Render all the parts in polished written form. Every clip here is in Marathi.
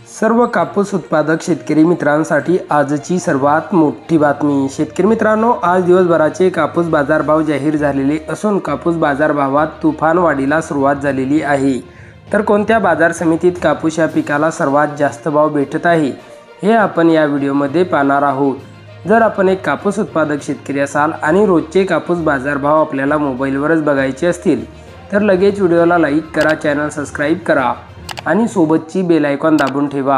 सर्व कापूस उत्पादक शेतकरी मित्रांसाठी आजची सर्वात मोठी बातमी। शेतकरी मित्रांनो, आज दिवसभराचे कापूस बाजारभाव जाहीर झालेले असून कापूस बाजारभावात तुफान वाढीला सुरुवात झालेली आहे। तर कोणत्या बाजार समितीत कापूस या पिकाला सर्वात जास्त भाव भेटत आहे हे आपण या व्हिडिओमध्ये पाहणार आहोत। जर आपण एक कापूस उत्पादक शेतकरी असाल आणि रोजचे कापूस बाजारभाव आपल्याला मोबाईलवरच बघायचे असतील तर लगेच व्हिडिओला लाईक करा, चॅनल सबस्क्राईब करा आणि सोबतची बेल आयकॉन दाबून ठेवा।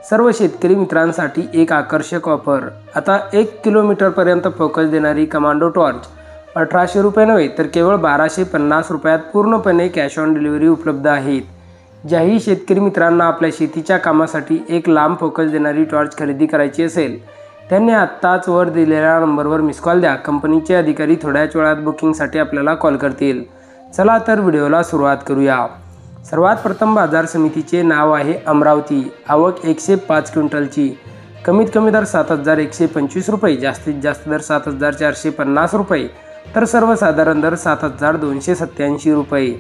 सर्व शेतकरी मित्रांसाठी एक आकर्षक ऑफर। आता 1 किलोमीटरपर्यंत फोकस देणारी कमांडो टॉर्च 1800 रुपये नव्हे तर केवळ 1250 रुपयात पूर्णपणे कॅश ऑन डिलिव्हरी उपलब्ध आहेत। ज्याही शेतकरी मित्रांना आपल्या शेतीच्या कामासाठी एक लांब फोकस देणारी टॉर्च खरेदी करायची असेल त्यांनी आत्ताच वर दिलेल्या नंबरवर मिस कॉल द्या। कंपनीचे अधिकारी थोड्याच वेळात बुकिंगसाठी आपल्याला कॉल करतील। चला तर व्हिडिओला सुरुवात करूया। सर्वात प्रथम बाजार समितीचे नाव आहे अमरावती। आवक 105 क्विंटलची। कमीत कमी दर 7125 रुपये, जास्तीत जास्त दर 7450 रुपये, तर सर्वसाधारण दर 7287 रुपये।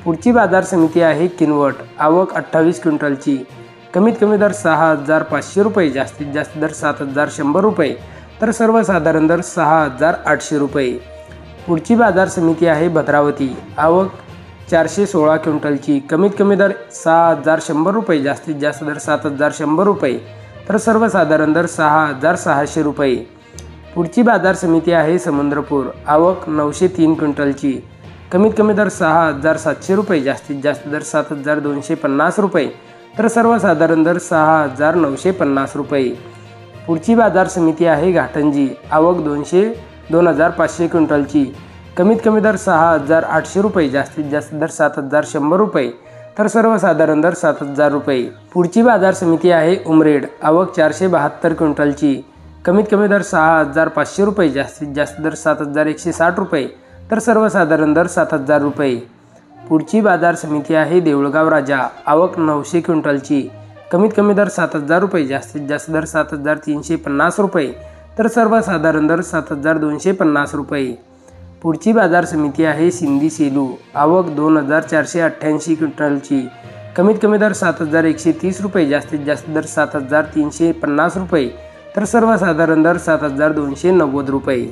पुढची बाजार समिती आहे किनवट। आवक 28 क्विंटलची। कमीत कमी दर 6500 रुपये, जास्तीत जास्त दर 7100 रुपये, तर सर्वसाधारण दर 6800 रुपये। पुढची बाजार समिती आहे भद्रावती। आवक 416 क्विंटलची। कमीत कमी दर 6100 रुपये, जास्तीत जास्त दर 7100 रुपये, तर सर्वसाधारण दर 6600 रुपये। पुढची बाजार समिती आहे समुद्रपूर। आवक 903 क्विंटलची। कमीत कमी दर 6700 रुपये, जास्तीत जास्त दर 7250 रुपये, तर सर्वसाधारण दर 6950 रुपये। पुढची बाजार समिती आहे घाटंजी। आवक 2500 क्विंटलची। कमीत कमी दर 6800 रुपये, जास्तीत जास्त दर 7100 रुपये, तर सर्वसाधारण दर 7000 रुपये। पुढची बाजार समिती आहे उमरेड। आवक 472 क्विंटलची। कमीत कमी दर 6500 रुपये, जास्तीत जास्त दर 7160 रुपये, तर सर्वसाधारण दर 7000 रुपये। पुढची बाजार समिती आहे देऊळगाव राजा। आवक 900 क्विंटलची। कमीत कमी दर 7000 रुपये, जास्तीत जास्त दर 7350 रुपये, तर सर्वसाधारण दर 7250 रुपये। पुढची बाजार समिती आहे सिंदी सेलू। आवक 2488 क्विंटलची। कमीत कमी दर 7130 रुपये, जास्तीत जास्त दर 7350 रुपये, तर सर्वसाधारण दर 7290 रुपये।